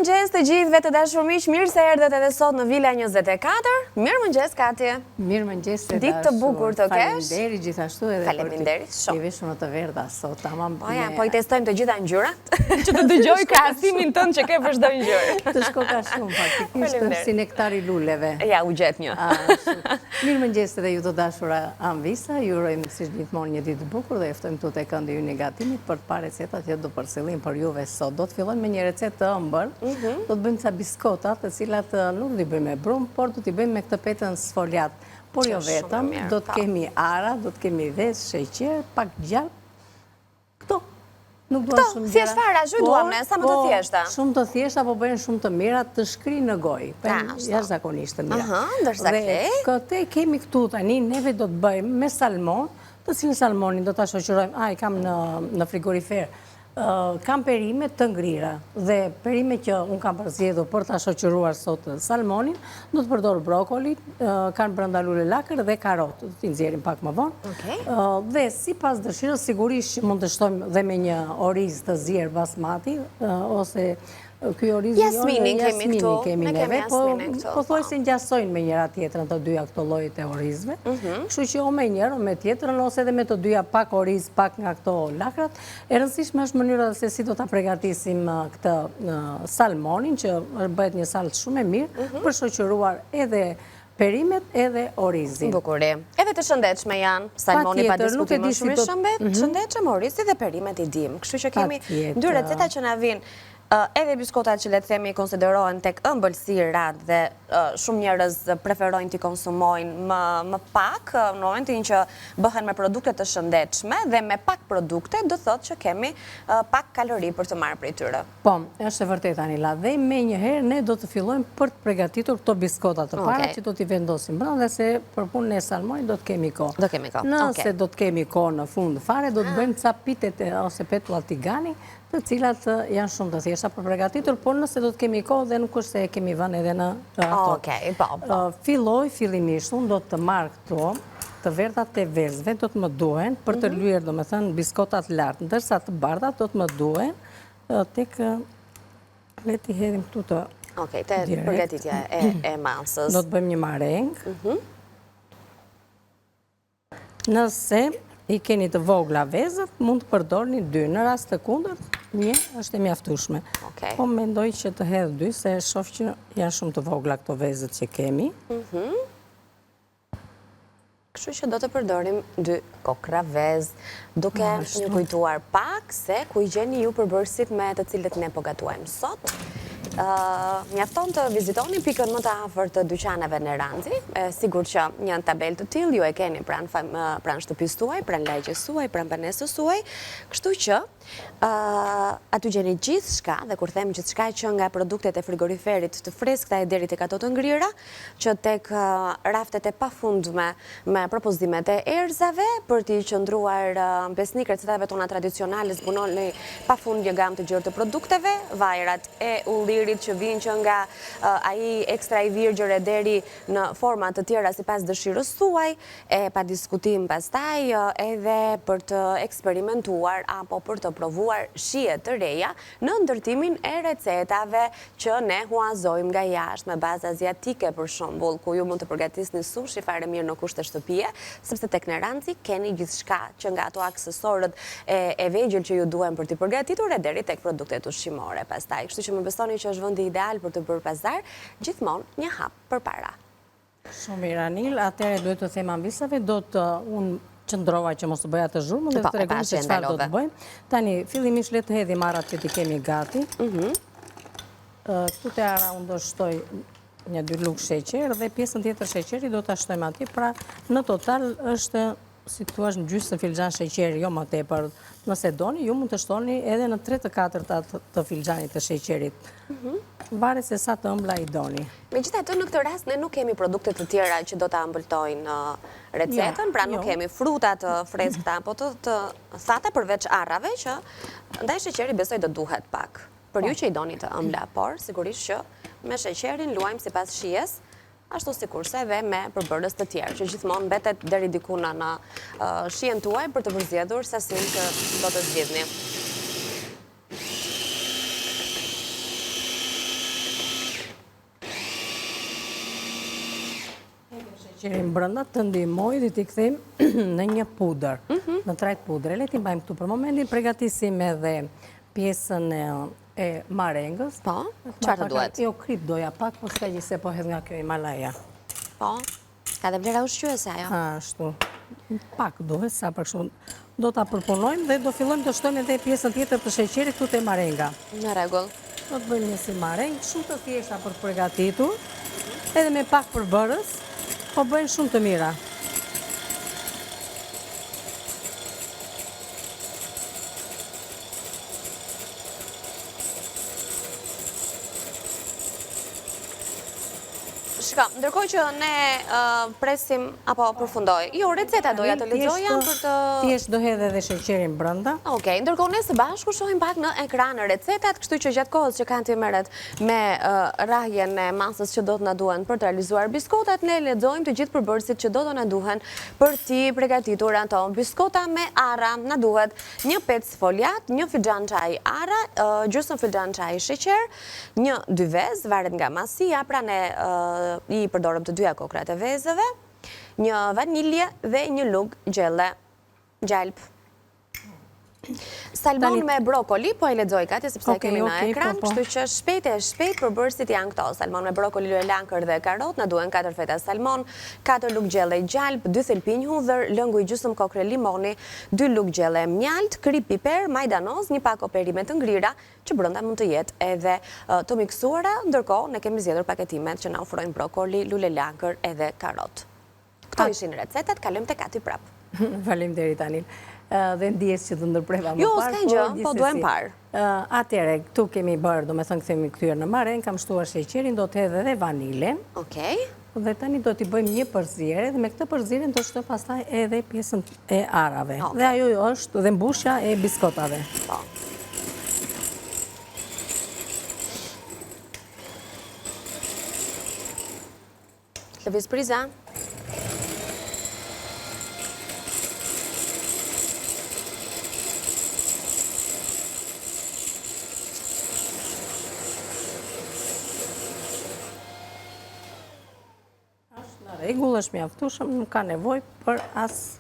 Mirëmëngjes të gjithëve të dashur miq, mirë se erdhët edhe sot në Vila 24. Mirëmëngjes Kati. Mirëmëngjes të dashur. Ditë të bukur të kesh. Faleminderit gjithashtu edhe Faleminderit shumë. Ti veshur në të verdha sot, tamam. Po I testojmë të gjitha ngjyrat, që të dëgjoj krahasimin tënd që ke për çdo ngjyrë. Të shko ka shumë faktikisht si nektari luleve. Ja, u gjet një. Mirëmëngjes edhe ju të dashura Anvisa, ju urojmë si gjithmonë një ditë të bukur dhe ftojmë tu tek këndi ynë negativit për të parë recetat që do përcjellim për juve sot. Do të fillojmë me një recetë të ëmbël. Do të bëjmë ca biskota, të cilat nuk do t'i bëjmë me brum, por do t'i bëjmë me këtë petën sfoliat. Por jo vetëm, do të kemi ara, do të kemi vezë, sheqer, pak gjallë. Këto. Nuk duan shumë gjëra. Thjesht fare, ashtu duam ne, sa më të thjeshta. Shumë të thjeshta, po bëhen shumë të mira, të shkri në gojë. Jashtëzakonisht të mira. Ndërsa këtë kemi këtu tani, neve do të bëjmë me salmon, të cilin salmonin do ta shoqërojmë, i kam në frigorifer. Kam perime të ngrira dhe perime që unë kam përzgjedhur për ta shoqëruar sot salmonin, do të përdor brokoli, kanë brenda lule lakër dhe karotë, do t'i nxjerrim pak më vonë. Dhe sipas dëshirës sigurisht mund të shtojmë dhe me një oriz të zier basmati ose ky oriz jasminin kemi neve, po thoj se ngjasojnë me njëra tjetrën të dyja këto llojet e orizve. Kështu që o me njërën, me tjetrën, ose edhe me të dyja pak oriz, pak nga këto lakrat. E rëndësishme është mënyra se si do ta përgatisim këtë salmonin, që bëhet një sallë shumë e mirë, për shoqëruar edhe perimet edhe orizin. Bukuri. Edhe të shëndetshme janë, salmoni pa diskutim më shumë i shëndetshëm, orizi dhe perimet I dim. Kështu që kemi dy receta që na vijnë. Edhe biskotat që le të themi konsiderohen tek ëmbëlsirat dhe shumë njerëz preferojnë t'i konsumojnë më pak në momentin që bëhen me produkte të shëndetshme dhe me pak produkte do thotë që kemi pak kalori për të marrë prej tyre. Po, është e vërtetë Anila, dhe me njëherë ne do të fillojmë për të përgatitur këto biskota të para që do t'i vendosim brenda dhe se për punën e salmonit do të kemi kohë. Do kemi kohë. Nëse do të kemi kohë në fund fare, do të bëjmë ca pitet ose petulla tigani, të cilat janë shumë të thjeshta për përgatitur, por nëse do të kemi kohë dhe nuk është se kemi vënë edhe në ato. Fillimisht, unë do të marr këto, të verdhat e vezëve do të më duhen për të lyer, domethënë biskotat lart, ndërsa të bardhat do të më duhen tek le t'i hedhim këtu të te përgatitja e masës. Do të bëjmë një mareng. Nëse I keni të vogla vezët, mund të përdorni 2. Në rast të kundërt, një është e mjaftueshme. Po mendoj që të hedh 2, se shoh që janë shumë të vogla këto vezët që kemi. Kështu që do të përdorim 2 kokra vezë, duke një kujtuar pak se ku I gjeni ju përbërësit me të cilët ne po gatuajmë sot. Mjafton të vizitoni pikën më të afërt të dyqaneve në Ranzi. Sigur që një tabel të tillë ju e keni pranë shtëpisë tuaj, pranë lagjes suaj, pranë banesës suaj. Kështu që aty gjeni gjithçka, dhe kur them gjithçka që nga produktet e frigoriferit të freskëta e deri tek ato të ngrira, që tek raftet e pafundme me propozimet e erëzave për t'i qëndruar besnik recetave tona tradicionale, zbunoni pafund një gamë të gjerë të produkteve, vajrat e ullirit që vinë që nga ai ekstra I virgjëre deri në forma të tjera sipas dëshirës suaj, e pa diskutim pastaj edhe për të eksperimentuar apo për të provuar shije të reja në ndërtimin e recetave që ne huazojmë nga jashtë me bazë aziatike për shembull, ku ju mund të përgatisni sushi fare mirë në kushte shtëpie, sepse tek në Ranci keni gjithçka që nga ato aksesorët e vegjël që ju duhen për t'i përgatitur e deri tek produktet ushqimore pastaj. Kështu që më besoni që është vendi ideal për të bërë pazar, gjithmonë një hap përpara. Shumë mirë Anil, atëherë duhet të them Anvisave, do të unë qëndrova që mos të bëja të zhurmë dhe të tregoj se çfarë do të bëjmë. Tani, fillimisht le të hedhim arat që ti kemi gati. Këtu te ara unë do shtoj një 2 lugë sheqer dhe pjesën tjetër sheqeri do ta shtojmë atje. Pra, në total është si thua në gjysmë filxhan sheqeri, jo më tepër. Nëse doni, ju mund të shtoni edhe në 3/4 të filxhanit të sheqerit. Varet se sa të ëmbla I doni. Megjithatë, në këtë rast ne nuk kemi produkte të tjera që do ta ëmbëltojnë recetën, pra nuk kemi fruta të freskëta apo të thata përveç arrave që ndaj sheqeri besoj do duhet pak. Për ju që I doni të ëmbla, por sigurisht që me sheqerin luajmë sipas shijes, ashtu sikurse edhe me përbërës të tjerë, që gjithmonë mbetet deri diku në shijen tuaj për të përzgjedhur sasinë që do të zgjidhni. sheqerin brenda, të ndihmoj dhe t'i kthejmë në një pudër, në trajt pudër. Le t'i mbajmë këtu për momentin, përgatisim edhe pjesën e marengës. Po, çfarë të duhet? Jo, krip doja pak, po s'ka gjithse po hedh nga kjo Himalaja. Po, ka dhe vlera ushqyese ajo. Ashtu, pak duhet, sa për shumë. Do t'a përpunojmë dhe do fillojmë të shtojmë edhe pjesën tjetër të sheqerit këtu te marenga. Në rregull. Do të bëjmë një si marengë, shumë të thjeshta për përgatitur, edhe me pak përbërës, po bëjnë shumë të mira. Shka, ndërkohë që ne presim apo përfundoj. Jo, receta doja të lexoja për të... Thjesht do hedh edhe sheqerin brenda. Okej, ndërkohë ne së bashku shohim pak në ekran recetat, kështu që gjatë kohës që kanë të merret me rrahjen e masës që do të na duhen për të realizuar biskotat, ne lexojmë të gjithë përbërësit që do të na duhen për t'i përgatitur ato. Biskota me arra na duhet një 5 foliat, një fixhan çaj arra, gjysmë fixhan çaj sheqer, një 2 vezë, varet nga masia, pra ne i përdorëm të dyja kokrat e vezëve, një vanilje dhe një lugë gjelle, gjalp. Salmon me brokoli, po e lexoj Kati sepse kemi në ekran, kështu që shpejt përbërësit janë këto. Salmon me brokoli, lule lankër dhe karot, na duhen 4 feta salmon, 4 lugë gjelle gjalp, 2 thelpinj hudhër, lëngu i gjysmë kokre limoni, 2 lugë gjelle mjalt, krip piper, majdanoz, një pak perime të ngrira, që brenda mund të jetë edhe të miksuara, ndërkohë ne kemi zgjedhur paketimet që na ofrojnë brokoli, lule lankër edhe karot. Këto ishin recetat, kalojmë te Kati prap. Faleminderit Anil. Dhe ndjes që të ndërpreva më parë. Jo, s'ka gjë, po duhem parë. Atere, këtu kemi bërë, do me thënë këthemi këtyre në maren, kam shtuar sheqerin, do të hedhe edhe vanilen. Okej. Dhe tani do t'i bëjmë një përzire, dhe me këtë përzire do shtoj pastaj edhe pjesën e arave. Dhe ajo është dhe mbushja e biskotave. Po. Lëviz priza. Rregull, është mjaftueshëm, nuk ka nevojë për as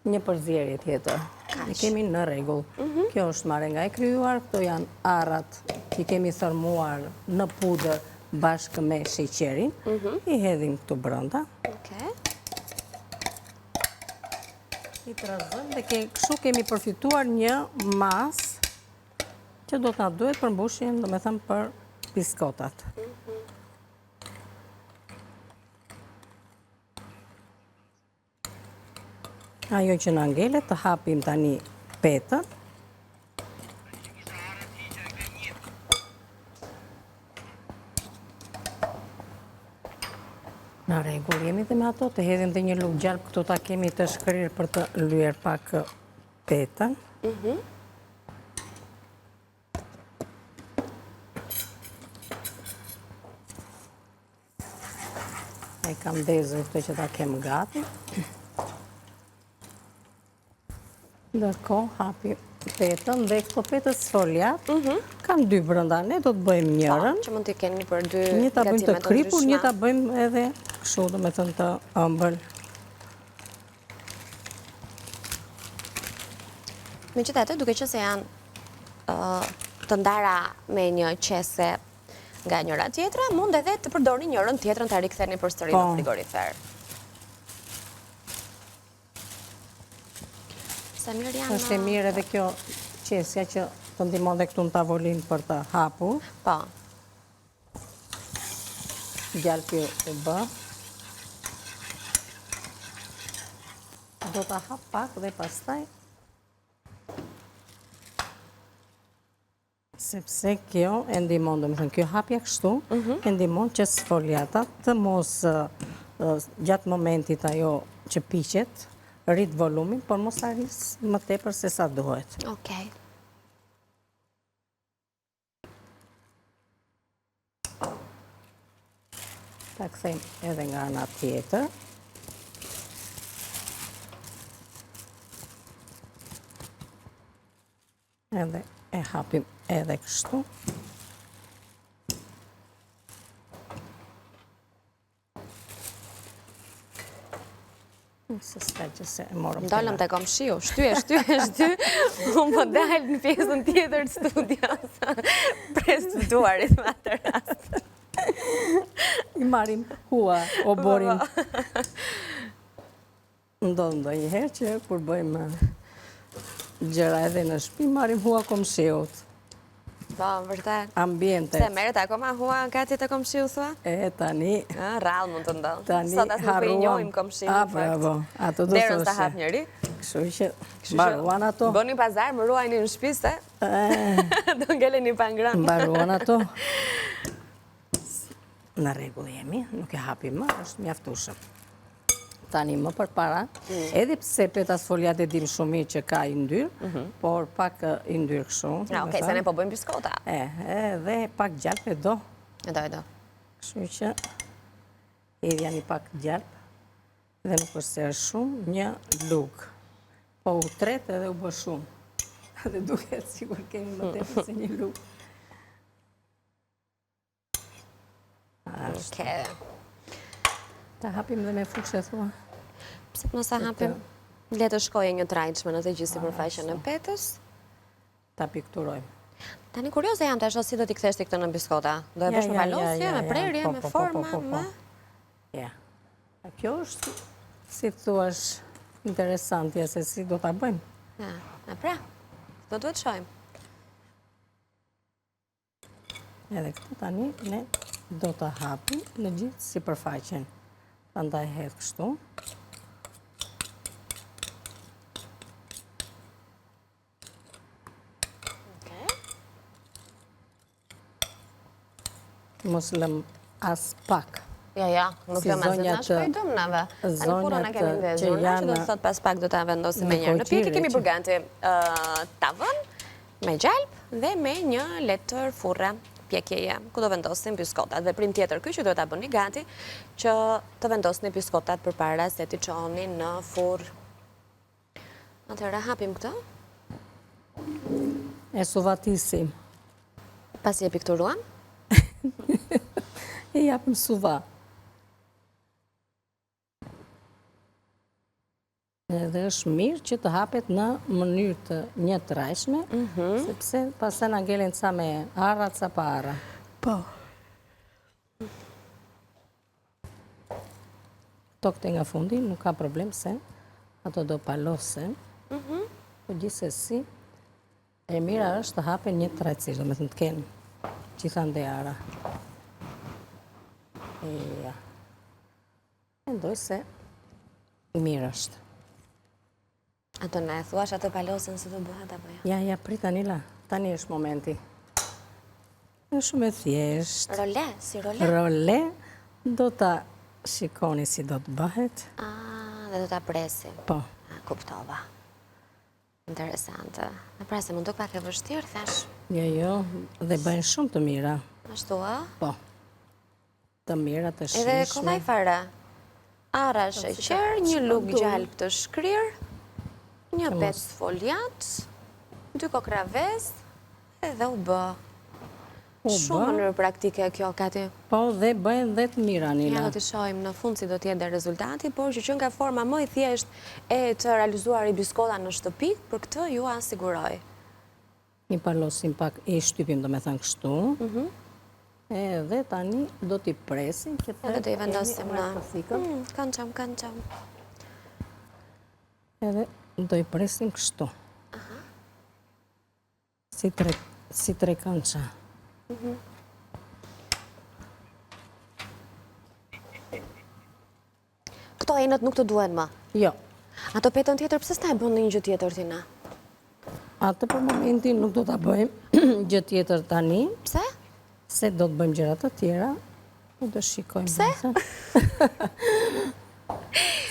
një përzierje tjetër. Ne kemi në rregull. Kjo është marenga e krijuar, këto janë arrat që kemi thërmuar në pudër bashkë me sheqerin. I hedhim këtu brenda. Okej. I trazojmë dhe kështu kemi përfituar një masë që do të na duhet për mbushjen, do me thëmë për biskotat. Ajo që në ngelet, të hapim tani petën. Në rregull, jemi dhe me ato, të hedhim dhe një lugë gjalp, këtu ta kemi të shkrirë për të lyer pak petën. E kam dezër këtë që ta kem gati. Ndërkohë hapi petën dhe këto petës foliat, kam 2 brenda, ne do të bëjmë njërën. Që mund t'i keni për 2 Një ta bëjmë të kripur, një ta bëjmë edhe kështu, do me thënë të ëmbël. Megjithatë, duke që se janë të ndara me një qese nga njëra tjetra, mund edhe të përdorni njërën tjetrën të riktheni përsëri në frigorifer. Është e mirë edhe kjo qesja që të ndihmon dhe këtu në tavolinë për të hapur. Po. Gjalpi u bë. Do të hap pak dhe pastaj. Sepse kjo e ndihmon, do me thënë, kjo hapja kështu, e ndihmon që sfoliatat të mos gjatë momentit ajo që piqet, rrit volumin, por mos arris më tepër se sa duhet. Okej. Ta kthejmë edhe nga ana tjetër. Edhe e hapim edhe kështu. Se s'ka që se e morëm. Ndalëm të komshiu, shty. Unë po dalë në pjesën tjetër të studios. Prestuarit më atë rast. I marim hua, o borin. Ndonjëherë që kur bëjmë gjëra edhe në shtëpi, marim hua komshiut. Po, vërtet. Ambientet. Se merret akoma hua gati të komshiu, thua? E, tani... Rrallë mund të ndodhë. Tani Sot as nuk po i njohim komshiu, në fakt. Bravo. Ato do derën s'ta hap njëri. Kështu që mbaruan ato. Bëni pazar, më ruajni në shtëpi, se? Do ngeleni pa ngrënë. Mbaruan ato. Në rregull jemi, nuk e hapim më, është mjaftueshëm. Tani më përpara, edhe pse petas foliat e dim shumë mirë që ka i ndyrë, por pak i ndyrë kështu. Okej, se ne po bëjmë biskota. Edhe pak gjalp e do. E do. Kështu që edhja një pak gjalp, dhe nuk është se është shumë, një lugë. Po u tret edhe u bë shumë. Dhe duket sigur kemi më tepër se një lugë. Okej. Ta hapim dhe me fushë, thua. Pse nësa hapim? Le të shkojë një trajqme në të gjithë sipërfaqen e petës. Ta pikturojmë. Tani kurioze jam të ashtë si do t'i ktheshti këtë në biskota? Do e bësh me valosje, me prerje, me forma, me... Ja. Kjo është, si të thuash, interesantja se si do t'a bëjmë. Ja, pra, do duhet shojmë. Edhe këtë tani ne do t'a hapim në gjithë sipërfaqen. Andaj hedh kështu. Mos lëm as pak. Ja, nuk lëm as në shpoj dëmnave. Tani kurën e kemi ndezur, që do të thot pas pak do t'a vendosim me njërë. Në pjekë kemi përganti tavën, me gjalp dhe me një letër furre. Pjekjeje, ku do vendosim biskotat. Veprim tjetër ky që do t'a bëni gati, që të vendosni biskotat për para se t'i çoni në furr. Atëherë hapim këtë. E suvatisim. Pasi e pikturuam? E japim suva. Edhe është mirë që të hapet në mënyrë të një trajshme, sepse pasë në ngelin ca me arra, ca pa arra. Po. Këto këte nga fundi, nuk ka problem se ato do palose. Po gjithsesi, e mira është të hapen një trajtësisht, do me të kenë gjithande arra. Ja. Mendoj se mirë është. Ato në e thuash atë palosën se të bëhat apo ja? Ja, prit Anila, tani është momenti. Në shumë e thjesht. Role, si role? Role, do të shikoni si do të bëhet. Dhe do të presim. Po. Kuptova. Interesante. Në pra se mund të pak e vështirë, thash? Jo, dhe bëjnë shumë të mira. Ashtu, a? Po. Të mira, të shishme. Edhe kollaj fare. Arra sheqer, një lugë gjalp të shkrirë, një pec foliat, 2 kokra vezë, edhe u bë. Shumë në praktike kjo, Kati. Po, dhe bëjnë dhe të mira, Nila. Ja, do t'i shojmë në fund si do t'jetë dhe rezultati, por që nga forma më i thjesht e të realizuar i biskota në shtëpi, për këtë ju asiguroj. Një palosim pak, e shtypim do me thënë kështu. Edhe tani do t'i presim. Edhe do i vendosim në... Kanë qam. Edhe do i presim kështu. Si tre kënqa. Këto enët nuk të duen më? Jo. Ato petën tjetër, pëse s'ta e bënë një gjë tjetër tina? Atë për momentin nuk do t'a bëjmë gjë tjetër tani. Pse? Se do të bëjmë gjërat të tjera. Do shikojmë. Pse?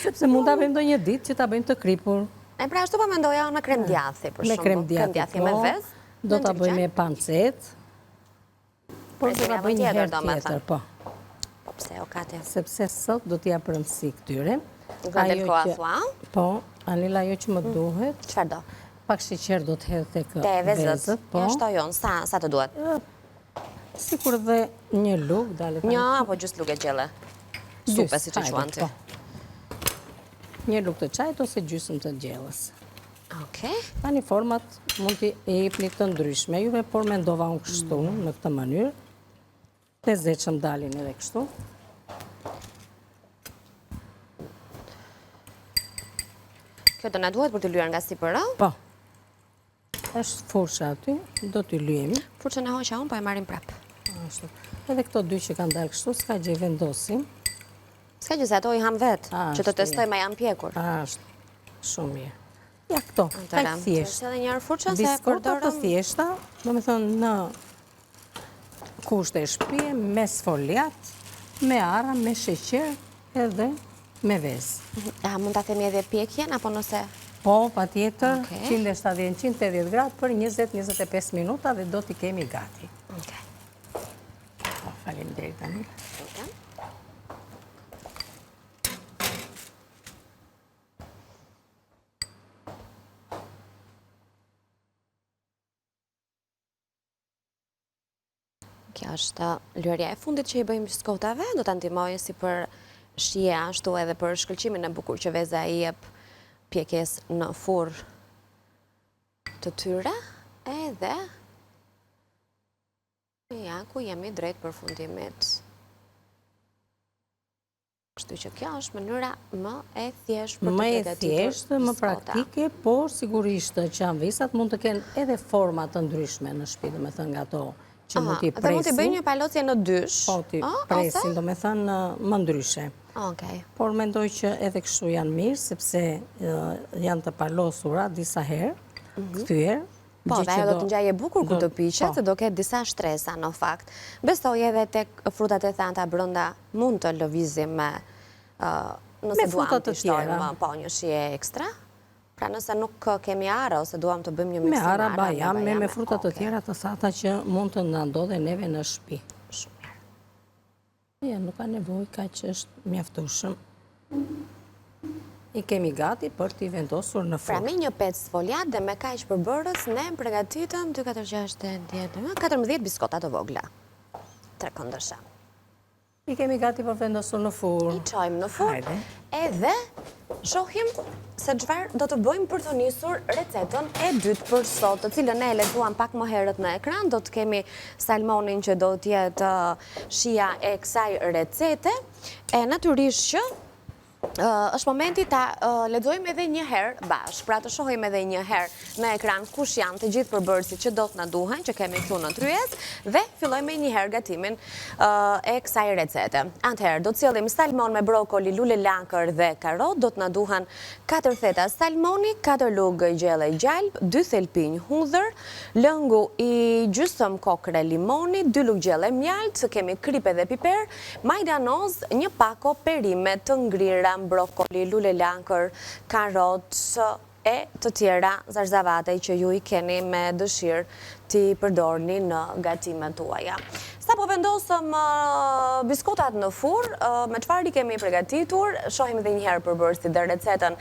Sepse mund t'a bëjmë do një ditë që t'a bëjmë të kripur. E pra, ashtu pa me ndoja me krem djathi, për shumë. Me krem djathi, me vezë. Do t'a bëjmë me pancet. Por do t'a bëjmë një herë tjetër, po. Po pse, o Kati? Sepse sot do t'ja përëmësi këtyre. Nuk ka del koha thua? Po, Anila, jo që më duhet. Qëfar do? Pak sheqer do t'hedhë të kë vezët. Ja, shto jonë, sa të duhet? Sikur dhe një lugë, dalet. Një, apo gjusë lugë e gjele? Supe, si që quan ti. një lugë të çajit ose gjysmë të gjellës. Okej. Tani format mund t'i jepni të ndryshme juve, por mendova unë kështu në këtë mënyrë. Të lezetshëm dalin edhe kështu. Kjo do na duhet për të lyer nga sipër, ëh? Po. Është fusha aty, do t'i lyemi. Furçën e hoqa unë, po e marrim prap. Ashtu. Edhe këto dy që kanë dalë kështu, s'ka gjë, vendosim. S'ka gjë se ato i ham vetë, që të Ashtu, testoj ma janë pjekur. Ashtu. Shumë mirë. Ja këto, kaq thjesht. Edhe një herë furçën se Biskota të përdorëm. thjeshta, do me thënë në kushte e shtëpie, me sfoliat, me ara, me sheqer edhe me vezë. A mund ta themi edhe pjekjen apo nëse Po, pa tjetër, Okej. 170-180 gradë për 20-25 minuta dhe do t'i kemi gati. Okej. Po, faleminderit tani. Kjo është lyerja e fundit që i bëjmë biskotave, do ta ndihmojë si për shije ashtu edhe për shkëlqimin e bukur që veza i jep pjekjes në furr të tyre, edhe ja ku jemi drejt përfundimit. Kështu që kjo është mënyra më e thjeshtë për të Më e përgatitur thjeshtë, më biskota. praktike, por sigurisht që anvisat mund të kenë edhe forma të ndryshme në shtëpi, do me thënë nga ato që mund t'i Dhe mund t'i bëjmë presin. një palocje në dysh. Po, t'i presin, do me thënë më ndryshe. Okej. Por mendoj që edhe kështu janë mirë, sepse janë të palosura disa herë, kthyer. Po, dhe ajo do të ngjaje bukur kur të piqet, po. do ketë disa shtresa në fakt. Besoj edhe tek frutat e thanta brenda mund të lëvizim me nëse Me duam fruta të të tjera. shtojmë po një shije ekstra. Pra nëse nuk kemi ara ose duam të bëjmë një miksim Me ara, me bajame, me fruta të Okej. tjera të thata që mund të na ndodhen neve në shtëpi. Shumë mirë. Ja, nuk ka nevojë, kaq është mjaftueshëm. I kemi gati për t'i vendosur në Pra furrë. me një 5 sfoliat dhe me kaq përbërës ne përgatitëm 2, 4, 6, 10, 14 biskota të vogla. 3 këndësha. I kemi gati për vendosur në furrë. I qojmë në furrë, Hajde. edhe shohim se çfarë do të bëjmë për të nisur recetën e dytë për sot, të cilën ne e lexuam pak më herët në ekran. Do të kemi salmonin që do të jetë shija e kësaj recete, e natyrisht që është momenti ta lexojmë edhe një herë bashkë, pra të shohim edhe një herë në ekran kush janë të gjithë përbërësit që do të na duhen, që kemi këtu në tryez, dhe fillojmë një herë gatimin e kësaj recete. Atëherë, do të sillim salmon me brokoli, lule lakër dhe karot, do të na duhen 4 theta salmoni, 4 lugë gjelle gjalp, 2 thelpinj hudhër, lëngu i gjysmë kokre limoni, 2 lugë gjelle mjalt, kemi kripe dhe piper, majdanoz, një pako perime të ngrira, brokoli, lule lakër, karot e të tjera zarzavate që ju i keni me dëshirë t'i përdorni në gatimet tuaja. Sa po vendosëm biskotat në furrë, me çfarë i kemi përgatitur, shohim edhe një herë përbërësit dhe recetën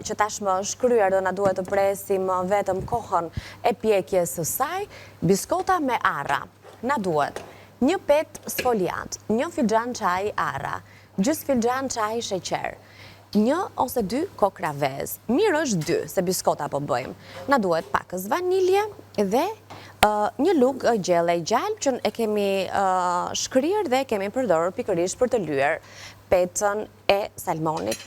që tashmë është kryer, do na duhet të presim vetëm kohën e pjekjes së saj. Biskota me arra. Na duhet një 5 sfoliat, një filxhan çaj arra, gjys filxhan çaj sheqer, 1 ose 2 kokra vezë. Mirë është 2, se biskota po bëjmë. Na duhet pakës vanilje dhe një lugë gjelle gjalp që e kemi shkrirë dhe e kemi përdorur pikërisht për të lyer petën e salmonit,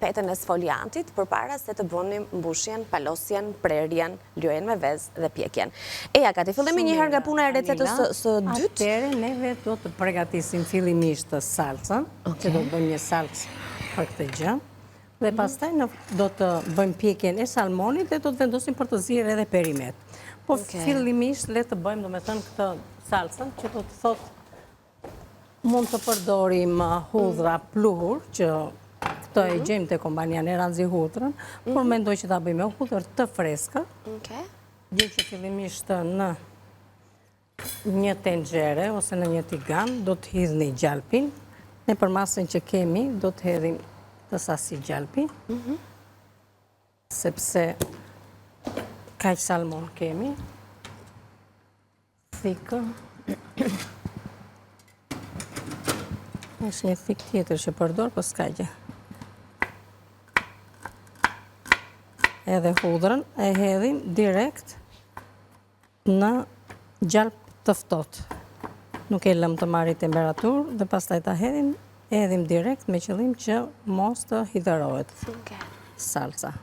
petën e sfoliatit, përpara se të bënim mbushjen, palosjen, prerjen, lyerjen me vezë dhe pjekjen. Eja, Kati, fillemi një herë nga puna e recetës së dytë. Atëherë, neve do të përgatisim fillimisht të salcën, që do të bëjmë një salcë për këtë gjë, dhe pastaj do të bëjmë pjekjen e salmonit dhe do të vendosim për të zirë edhe perimet. Po fillimisht le të bëjmë, do me thënë, këtë salcën, që do të thotë mund të përdorim hudhra pluhur, që këtë e gjejmë të kompania në Ranzi hudhrën, por mendoj që ta bëjmë hudhër të freska, gjej që fillimisht në një tenxhere ose në një tigan, do të hidhni gjalpin, ne për masën që kemi, do të hedhim të sasi gjalpi, sepse kaq salmon kemi, thikë, është një thikë tjetër që përdor, po s'ka gjë. edhe hudrën e hedhim direkt në gjalp të ftohtë. Nuk e lëm të marrë temperaturë dhe pastaj ta hedhim direkt me qëllim që mos të hidhërohet salca.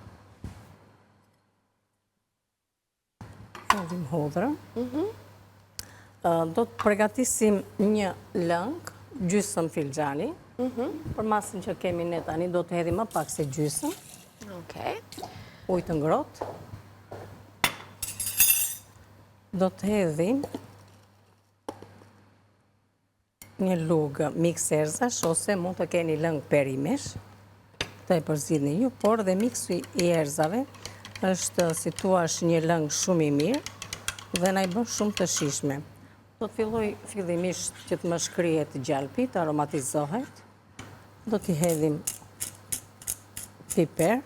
Hedhim hudrën. Do të përgatisim një lëng, gjysmë filxhani. Për masën që kemi ne tani do të hedhim më pak se gjysmë. Ujë të ngrohtë. Do të hedhim një lugë mix erzash, ose mund të keni lëng perimesh, të e përzidhni ju, por dhe mixi i erzave është si thuash një lëng shumë i mirë dhe na i bën shumë të shijshme. Do të filloj fillimisht që të më shkrihet gjalpi, të aromatizohet. Do t'i hedhim piper.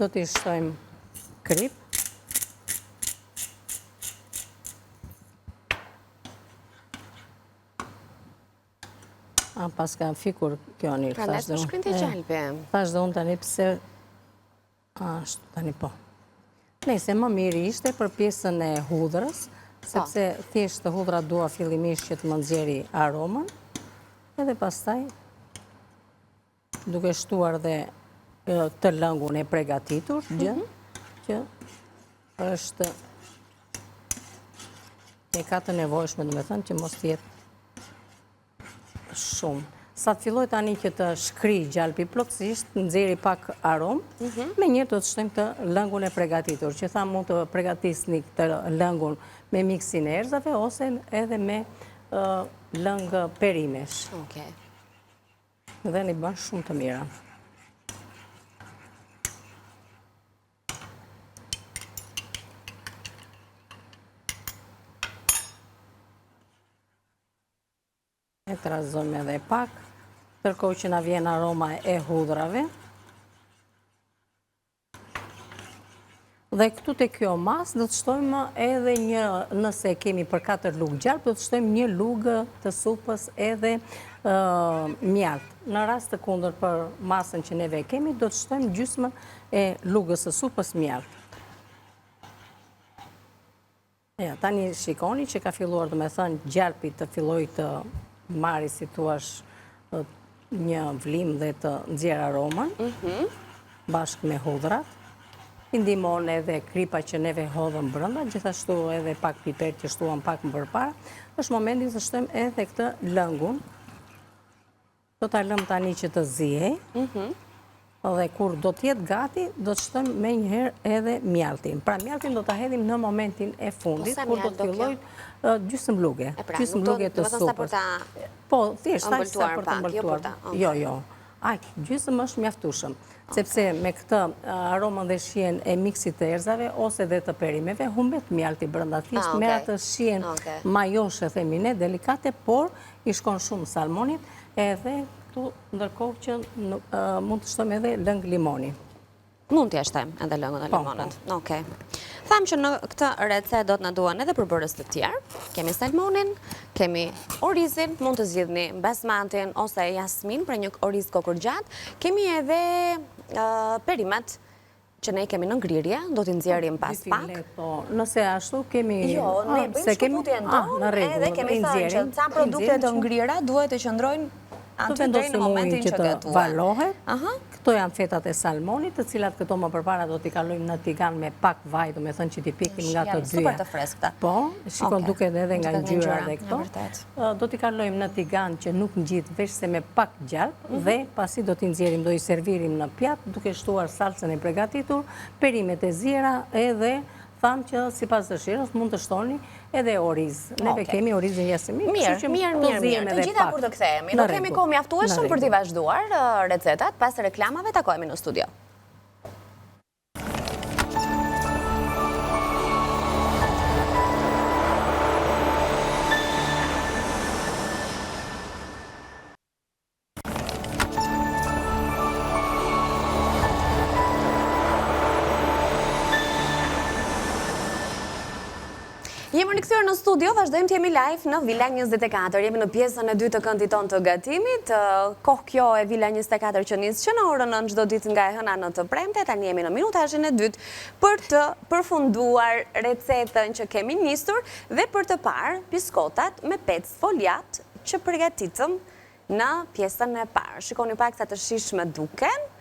Do t'i shtojmë krip. Pas ka fikur kjo një. Pra ne të shkrin të gjalpi. Thash dhe unë tani pse... Ashtu tani po. Nëse më mirë ishte për pjesën e hudrës, sepse thjesht të hudra dua fillimisht që të më nxjerrë aromën, edhe pastaj duke shtuar dhe të lëngun e përgatitur, gjë që është e ka të nevojshme, do të thënë që mos jetë shumë. Sa të filloj tani që të shkri gjalpi plotësisht, nxjerrë pak aromë, me njërë do të shtojmë të lëngun e përgatitur, që tha mund të përgatisni të lëngun me miksin e erzave, ose edhe me lëng perimesh. Dhe një bën shumë të mira. E të razojmë edhe pak, tërkohë që na vjen aroma e hudrave. Dhe këtu të kjo mas, do të shtojmë edhe një, nëse kemi për 4 lugë gjalp, do të shtojmë një lugë të supës edhe mjalt. Në rast të kundër për masën që neve kemi, do të shtojmë gjysmën e lugës së supës mjalt. Tani shikoni që ka filluar, do me thënë, gjalpi të filloj të marri si thuash një vlim dhe të nxjerrë aromën, bashkë me hudrat. I ndihmon edhe kripa që neve hodhëm brenda, gjithashtu edhe pak piper që shtuam pak më përpara. Është momenti të shtojmë edhe këtë lëngun. Do ta lëm tani që të zihej. Dhe kur do t'jetë gati, do të shtojmë me njëherë edhe mjaltin. Pra mjaltin do ta hedhim në momentin e fundit, kur do të filloj gjysmë luge. Gjysmë luge të supës. Po, thjesht, sa për të mbëltuar. Jo. Gjysmë është mjaftueshëm, sepse me këtë aromën dhe shijen e miksit të erzave ose dhe të perimeve, humbet mjalti brenda. Thjesht merr atë shijen majoshe, themi ne, delikate, por i shkon shumë salmonit, edhe ndërkohë që mund të shtojmë edhe lëng limoni. Mund t'ja shtojmë edhe lëngun e limonit. Tham që në këtë recet do të na duan edhe përbërës të tjerë. Kemi salmonin, kemi orizin, mund të zgjidhni basmatin ose jasmin për një oriz kokërgjat. Kemi edhe perimet që ne kemi në ngrirje, do t'i nxjerrim pas pak. Nëse ashtu kemi... Jo, ne bëjmë shkëputjen tonë, edhe kemi thënë që ca produkte të ngrira duhet të qëndrojnë të vendosim ujin që të valohet. Këto janë fetat e salmonit, të cilat këto më përpara do t'i kalojmë në tigan me pak vaj, do me thënë që t'i pikim nga të dyja. Super të freskëta. Po, shikon duke edhe nga ngjyra dhe këto. Do t'i kalojmë në tigan që nuk ngjit veç se me pak gjalp, dhe pasi do t'i nxjerrim, do i servirim në pjat, duke shtuar salcën e përgatitur, perimet e ziera edhe thamë që si pas dëshirës mund të shtoni edhe oriz. Neve kemi orizin jasmin. Mirë. Të gjitha kur të kthehemi. Nuk kemi kohë mjaftueshëm për t'i vazhduar recetat. Pas reklamave takohemi në studio. Jemi rikthyer në studio, vazhdojmë të jemi live në Villa 24. Jemi në pjesën e dytë të këndit tonë të gatimit. Kohë kjo e Villa 24 që nis që në orën 9 çdo ditë nga e hëna në të premte. Tani jemi në minutazhin e dytë për të përfunduar recetën që kemi nisur dhe për të parë biskotat me pec foliat që përgatitëm në pjesën e parë. Shikoni pak sa të shishme duken.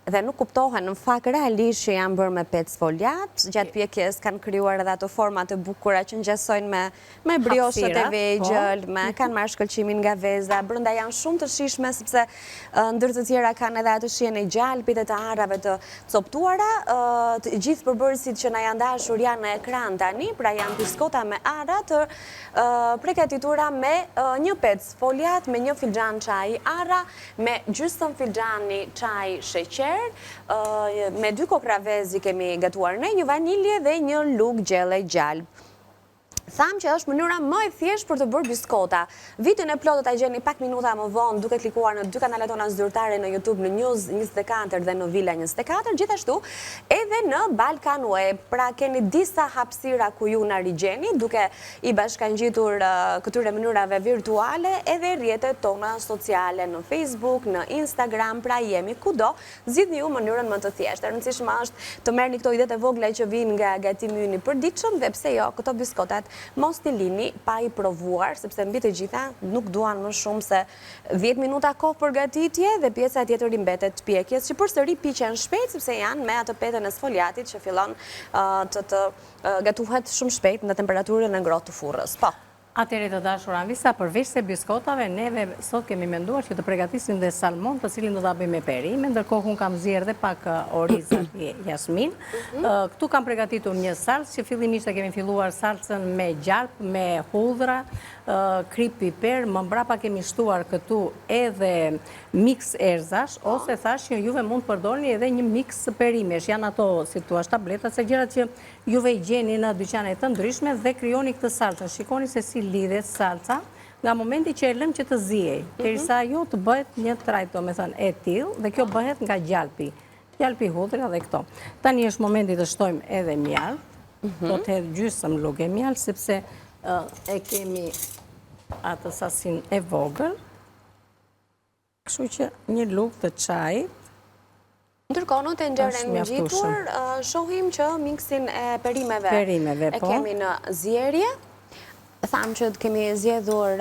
Dhe nuk kuptohen në fakt realisht që janë bërë me pec foliat, gjatë pjekjes kanë krijuar edhe ato format e bukura që ngjasojnë me brioshët e vegjël, kanë marrë shkëlqimin nga veza, brenda janë shumë të shishme sepse ndër të tjera kanë edhe atë shijen e gjalpit e të arrave të coptuara. Të gjithë përbërësit që na janë dashur janë në ekran tani, pra janë biskota me arra të përgatitura me një pec foliat, me një filxhan çaji arra, me gjysmë filxhani çaj sheqer, me 2 kokra vezi kemi gatuar ne, një vanilje dhe një lugë gjelle gjalp. Tham që është mënyra më e thjeshtë për të bërë biskota. Vitin e plotë ta gjeni pak minuta më vonë duke klikuar në 2 kanalet tona zyrtare në YouTube, në News 24 dhe në Villa 24, gjithashtu edhe në Balkan Web. Pra keni disa hapësira ku ju na rigjeni duke i bashkangjitur këtyre mënyrave virtuale edhe rrjetet tona sociale në Facebook, në Instagram, pra jemi kudo. Zgjidhni ju mënyrën më të thjeshtë. E rëndësishme është të merrni këto ide të vogla që vijnë nga gatimi ynë i përditshëm dhe pse jo, këto biskotat mos t'i lini pa i provuar, sepse mbi të gjitha nuk duan më shumë se 10 minuta kohë përgatitje dhe pjesa tjetër i mbetet pjekjes, që përsëri piqen shpejt sepse janë me atë petën e sfoliatit që fillon të gatuhet shumë shpejt në temperaturën e ngrohtë të furrës. Po. Atëherë të dashur Anvisa, përveç se biskotave, neve sot kemi menduar që të përgatisim dhe salmon, të cilin do ta bëjmë me perime, ndërkohë unë kam zier dhe pak oriz jasmin. Këtu kam përgatitur një salcë që fillimisht e kemi filluar salcën me gjalp, me hudhra, krip piper, më mbrapa kemi shtuar këtu edhe mix erzash, ose thash që juve mund të përdorni edhe një mix perimesh, janë ato si thua tabletat, se gjërat që juve i gjeni në dyqane të ndryshme dhe krijoni këtë salcë. Shikoni se si lidhet salca nga momenti që e lëm që të zihej, derisa ajo të bëhet një trajt, domethënë e tillë, dhe kjo bëhet nga gjalpi hudhra dhe këto. Tani është momenti të shtojmë edhe mjalë, do të hedh gjysmë lugë mjalë sepse e kemi atë sasin e vogël. Kështu që një lugë të çajit. Ndërkohë në tenxherën ngjitur, shohim që miksin e perimeve e kemi në zjerje. Tham që kemi zgjedhur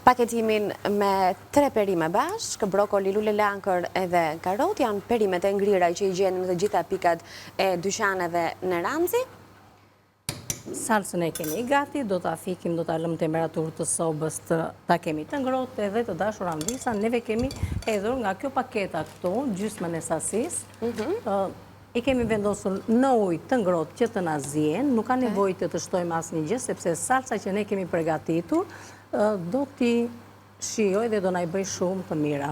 paketimin me 3 perime bashkë, brokoli, lule langër edhe karot, janë perimet e ngrira që i gjeni në të gjitha pikat e dyqaneve në ranci. Salsën e kemi gati, do ta fikim, do ta lëm temperaturë të sobës ta kemi të ngrohtë edhe të dashur Anvisa, neve kemi hedhur nga kjo paketa këtu, gjysmën e sasisë. I kemi vendosur në ujë të ngrohtë që të na zihen, nuk ka nevojë të shtojmë asnjë gjë sepse salsa që ne kemi përgatitur do t'i shijoj dhe do na i bëj shumë të mira.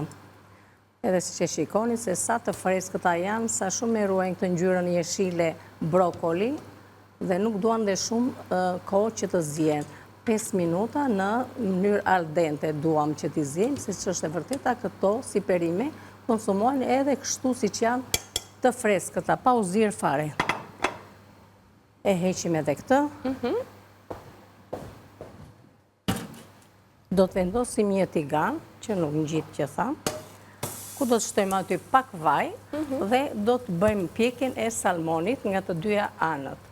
Edhe siç e shikoni se sa të freskëta janë, sa shumë e ruajnë këtë ngjyrën jeshile brokoli dhe nuk duan dhe shumë kohë që të zihen. 5 minuta në mënyrë al dente duam që t'i zihen, siç është e vërteta këto si perime konsumohen edhe kështu siç janë të freskëta, pa u zier fare. E heqim edhe këtë. Do të vendosim një tigan, që nuk ngjit që tham, ku do të shtojmë aty pak vaj dhe do të bëjmë pjekjen e salmonit nga të dyja anët.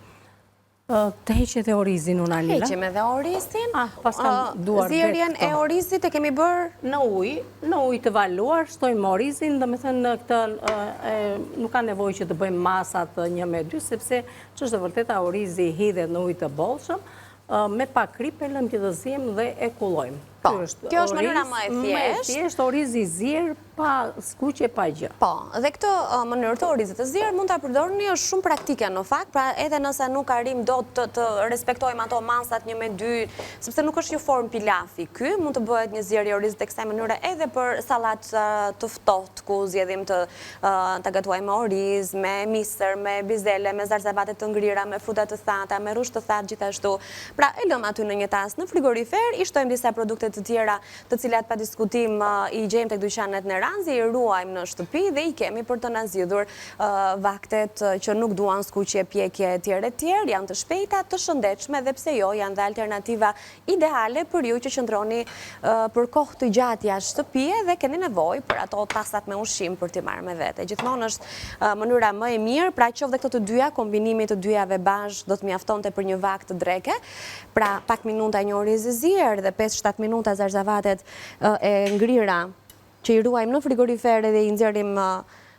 Të heqet e orizin unë Anila? Heqim edhe orizin. Pas kam duar zjerjen e orizit e kemi bërë në ujë të valuar, shtojmë orizin, dhe me thënë këtë nuk ka nevojë që të bëjmë masat 1 me 2, sepse që është e vërteta orizi hidhet në ujë të bollshëm, me pak krip e lëm që të zihem dhe e kullojmë. Kjo është mënyra më e thjeshtë, orizi zier, pa skuqe, pa gjë. Po, dhe këtë mënyrë të orizit të zier mund ta përdorni, është shumë praktike në fakt, pra edhe nëse nuk arrim dot të respektojmë ato masat 1 me 2, sepse nuk është një formë pilafi ky, mund të bëhet një zjerje orizit të kësaj mënyre edhe për sallat të ftohtë, ku zgjedhim të gatuajmë me oriz, me misër, me bizele, me zarzavate të ngrira, me fruta të thata, me rrushë të thatë gjithashtu. Pra e lëm aty në një tas në frigorifer, i shtojmë disa produkte të tjera, të cilat pa diskutim i gjejmë tek dyqanet në ranzi i ruajmë në shtëpi dhe i kemi për të na zgjidhur vaktet që nuk duan skuqje, pjekje etj, janë të shpejta, të shëndetshme dhe pse jo janë dhe alternativa ideale për ju që qëndroni për kohë të gjatë jashtë shtëpie dhe keni nevojë për ato tasat me ushqim për t'i marrë me vete. Gjithmonë është mënyra më e mirë, pra qoftë dhe këto të dyja, kombinimi të dyjave bashkë do të mjaftonte për një vakt të dreke, pra pak minuta një orë i zizier dhe 5-7 minuta zarzavatet e ngrira që i ruajmë në frigorifer dhe i nxjerrim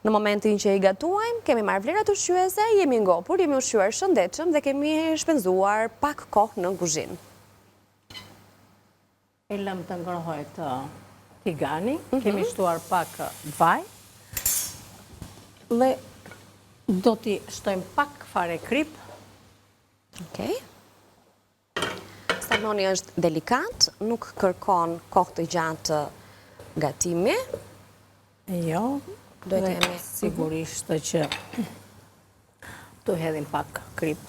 në momentin që i gatuajmë, kemi marrë vlerat ushqyese, jemi ngopur, jemi ushqyer shëndetshëm dhe kemi shpenzuar pak kohë në kuzhinë. E lëm të ngrohet tigani, kemi shtuar pak vaj dhe do t'i shtojmë pak fare krip. Okej. Salmoni është delikat, nuk kërkon kohë të gjatë gatimi. Jo, Duhet dhe jemi sigurisht që të hedhim pak krip.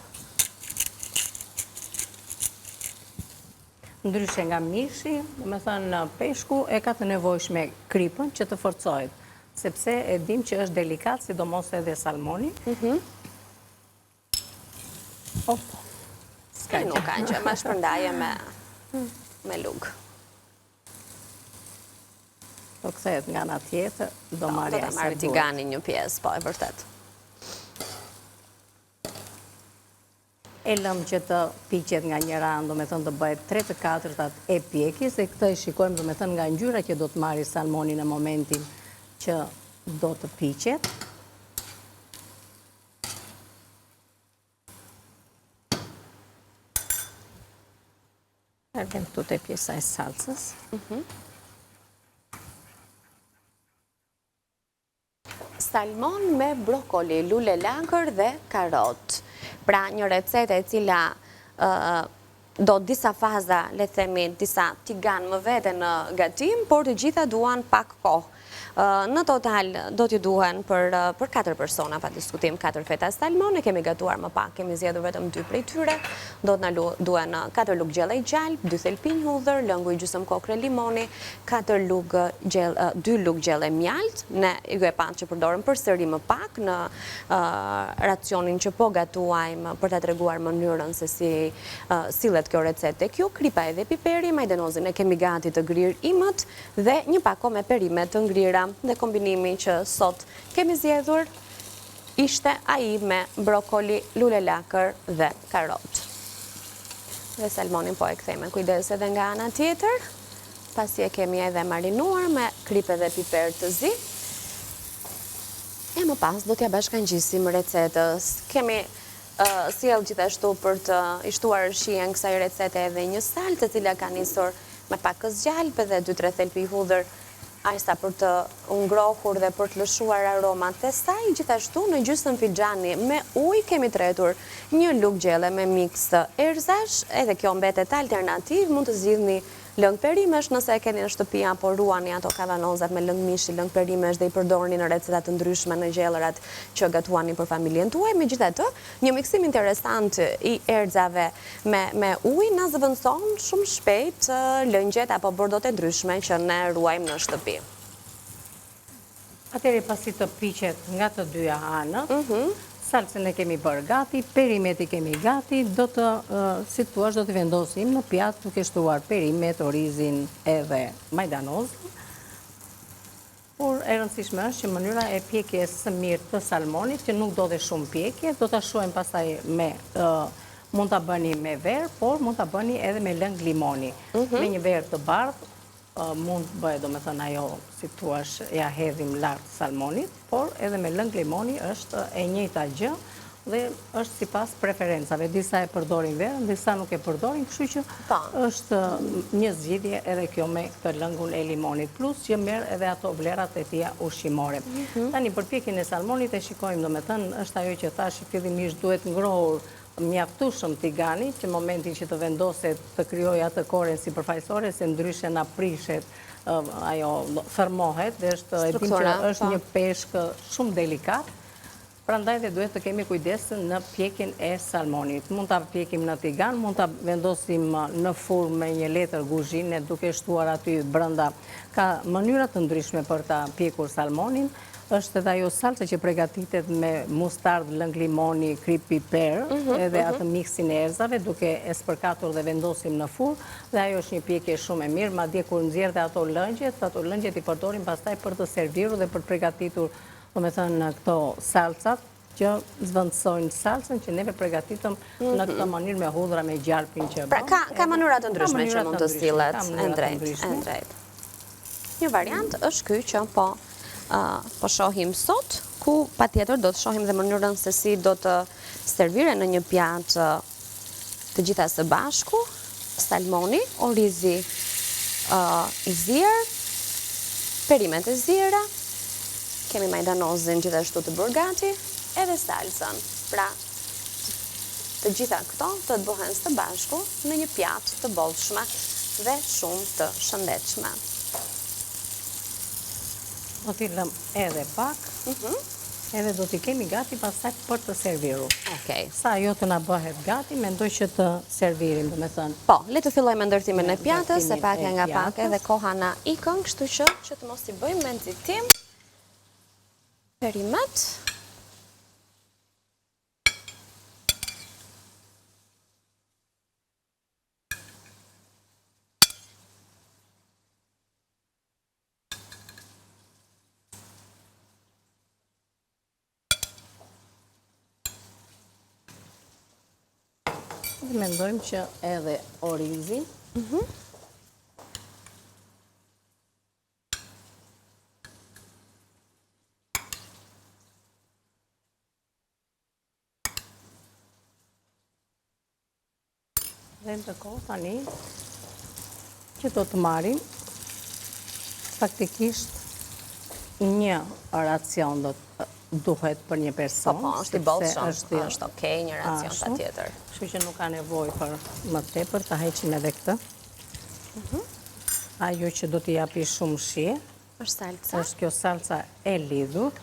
Ndryshe nga mishi, me thënë peshku e ka të nevojshme kripën që të forcohet, sepse e dim që është delikat, sidomos edhe salmoni. Nuk kanë që ma shpërndaje me lugë. Po kthehet nga ana tjetër, do marrë Do ta marrë tigani një pjesë, po e vërtet. E lëm që të piqet nga njëra anë, do me thënë të bëhet 3/4 e pjekjes, dhe këtë e shikojmë, do me thënë nga ngjyra që do të marri salmoni në momentin që do të piqet. Ergem këtu të pjesa e salsës. Salmon me brokoli, lule lakër dhe karot. Pra një recete e cila do disa faza, le themi, disa tigan më vete në gatim, por të gjitha duan pak kohë. Në total do t'i duhen për 4 persona, pa diskutim, 4 feta salmon, e kemi gatuar më pak, kemi zgjedhur vetëm 2 prej tyre, do t'na duhen 4 lugë gjelle i gjalp, 2 thelpinj hudhër, lëngu i gjysmë kokre limoni, 2 lugë gjelle mjalt, ne ju e panë që përdorëm përsëri më pak në racionin që po gatuajmë për ta treguar mënyrën se si sillet kjo recetë tek ju, kripa edhe piperi, majdenozin e kemi gati të grirë imët dhe një pako me perimet të ngrira dhe kombinimi që sot kemi zgjedhur ishte ai me brokoli, lule lakër dhe karot. Dhe salmonin po e kthejmë kujdes edhe nga ana tjetër, pasi e kemi edhe marinuar me kripe dhe piper të zi. E më pas do t'ja bashkangjisim recetës. Kemi sjell gjithashtu për të ishtuar shihen kësaj recete edhe një salcë e cila ka nisur me pak zgjalp dhe 2-3 thelpi hudhër, ajsa për të ngrohur dhe për të lëshuar aromat e saj. Gjithashtu në gjysmë filxhani me ujë kemi tretur një lugë gjelle me miks erzash, edhe kjo mbetet alternativ, mund të zgjidhni lëng perimesh nëse e keni në shtëpi, apo ruani ato kavanozat me lëng mishi, lëng perimesh dhe i përdorni në receta të ndryshme në gjellërat që gatuani për familjen tuaj. Megjithatë, një miksim interesant i erëzave me ujë na zëvendëson shumë shpejt lëngjet apo bordot e ndryshme që ne ruajmë në shtëpi. Atëherë pasi të piqet nga të dyja anët, salcën e kemi bërë gati, perimeti kemi gati, do të, si të thuash, do të vendosim në pjatë duke shtuar perimet, orizin edhe majdanozin. Por e rëndësishme është që mënyra e pjekjes së mirë të salmonit, që nuk do dhe shumë pjekje, do të shuajmë pasaj me, mund të bëni me verë, por mund të bëni edhe me lëng limoni. Me një verë të bardhë, mund të bëjë, do me thënë ajo, si të thuash, ja hedhim lartë salmonit, por edhe me lëng limoni është e njëjta gjë dhe është sipas preferencave. Disa e përdorin verën, disa nuk e përdorin, kështu që është një zgjidhje edhe kjo me këtë lëngun e limonit, plus që merr edhe ato vlerat e tija ushqimore. Tani për pjekjen e salmonit e shikojmë, do me thënë, është ajo që thash fillimisht duhet ngrohur mjaftueshëm tigani, që momentin që të vendoset të krijojë atë koren sipërfaqësore, se ndryshe na prishet, ajo fermohet dhe është, e dim që është një peshkë shumë delikat. Prandaj dhe duhet të kemi kujdesën në pjekjen e salmonit. Mund ta pjekim në tigan, mund ta vendosim në furrë me një letër kuzhine duke shtuar aty brenda. Ka mënyra të ndryshme për ta pjekur salmonin. Është edhe ajo salca që përgatitet me mustardë, lëng limoni, krip piper, edhe atë miksin e erëzave, duke e spërkatur dhe vendosim në furrë, dhe ajo është një pjekje shumë e mirë, madje kur nxjerrte ato lëngjet i përdorim pastaj për të serviru dhe për të përgatitur, domethënë, këto salcat që zvendësojnë salcën që neve përgatitëm në këtë mënyrë me hudhra, me gjalpin që Pra, ka mënyra të ndryshme që mund të sillet, e drejt. Një variant është ky që po shohim sot, ku patjetër do të shohim dhe mënyrën se si do të servire në një pjatë të gjitha së bashku, salmoni, orizi i zier, perimet e ziera, kemi majdanozin gjithashtu të bërë gati, edhe salsën. Pra, të gjitha këto të bëhen së bashku në një pjatë të bollshme dhe shumë të shëndetshme. Do t'i lëm edhe pak, edhe do t'i kemi gati pastaj për të serviru. Sa ajo të na bëhet gati, mendoj që të servirim, domethënë. Po, le të fillojmë me ndërtimin e pjatës, se pak nga pak edhe koha na ikën, kështu që të mos i bëjmë me nxitim. Perimet. Mendojmë që edhe orizi dhe në të kohë tani që do të marrim faktikisht një racion duhet për një person. Po, është i bollshëm, është okej, një racion patjetër. Kështu që nuk ka nevojë për më tepër, ta heqim edhe këtë. Ajo që do t'i japi shumë shije është kjo salca e lidhur.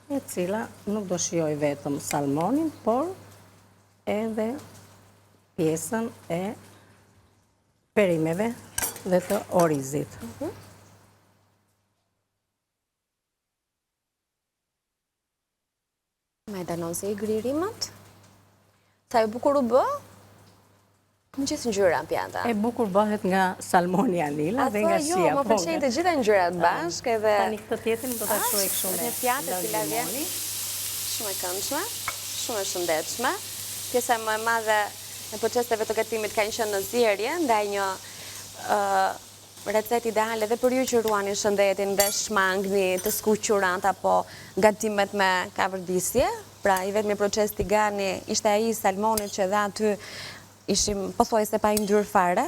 E cila nuk do shijoj vetëm salmonin, por edhe pjesën e perimeve dhe të orizit. Majdanozi i gririmet. Sa e bukur u bë? Në gjithë ngjyra pjata. E bukur bëhet nga salmoni anila dhe nga shia. Më pëlqejnë të gjitha ngjyrat bashkë edhe tani këtë tjetrin do ta shoj kështu me pjatë e cila vjen shumë e këndshme, shumë e shëndetshme. Pjesa më e madhe e proceseve të gatimit ka qenë në zierje, ndaj një recet ideale dhe për ju që ruani shëndetin dhe shmangni të skuqurat apo gatimet me kavërdisje. Pra, i vetmi proces tigani ishte ai salmonit që dhe aty ishim pothuajse pa i ndryrë fare.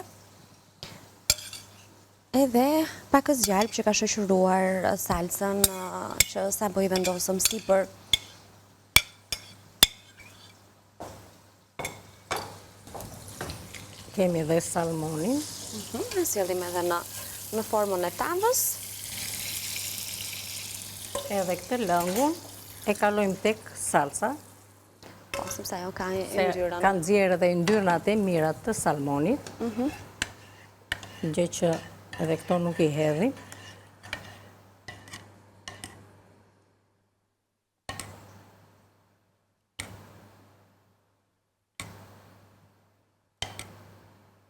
Edhe pakës gjalp që ka shoqëruar salsën që sa po i vendosëm sipër. Kemi dhe salmonin. Ne sjellim edhe në formën e tavës. Edhe këtë lëngun e kalojmë tek salsa. Po, sepse ajo ka yndyrën. Ka nxjerrë edhe yndyrnat e mira të salmonit. Gjë që edhe këto nuk i hedhi.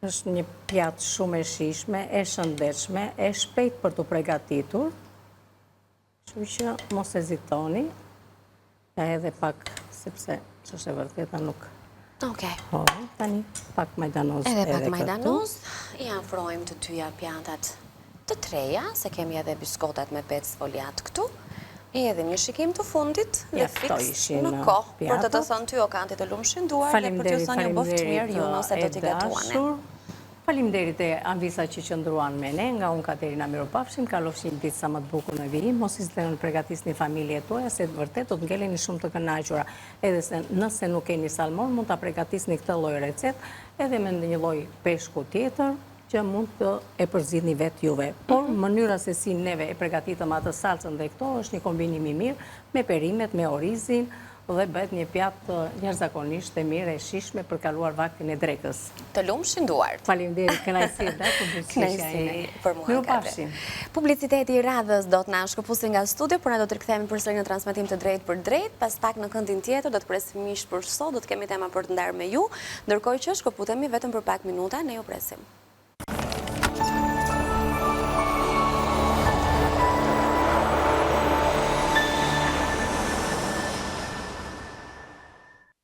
Është një pjatë shumë e shijshme, e shëndetshme, e shpejt për të përgatitur. Kështu që mos hezitoni. Ka edhe pak, sepse ç'është e vërteta nuk. Okej. Po, tani pak majdanoz edhe pak këtu. majdanoz. I afrojmë të tyja pjatat të treja, se kemi edhe biskotat me 5 foliat këtu. I edhe një shikim të fundit dhe fiks në kohë për të thënë ty o kanti të lumshin duar dhe për të thënë një boft mirë ju nëse do t'i gatuane. Faleminderit e anvisa që qëndruan me ne, nga unë Katerina Miropafshim, kalofshin ditë sa më të bukur në vijim, mos i zgjeroni përgatisni familjet tuaja, se vërtet do të ngeleni shumë të kënaqura. Edhe nëse nuk keni salmon, mund ta përgatisni këtë lloj recet, edhe me një lloj peshku tjetër, që mund të e përzidhni vetë juve. Por mënyra se si neve e përgatitëm atë salcën dhe këto është një kombinim i mirë me perimet, me orizin, dhe bëhet një pjatë jashtëzakonisht e mirë e shishme për kaluar vaktin e drekës. Të lumshin duart. Faleminderit, kënaqësi për mua. Mirupafshim. Publiciteti i radhës do të na shkëpusi nga studio, por ne do të rikthehemi përsëri në transmetim të drejtë për drejtë, pas pak në këndin tjetër do të presim mish për sot, do të kemi tema për të ndarë me ju, ndërkohë që shkëputemi vetëm për pak minuta, ne ju presim.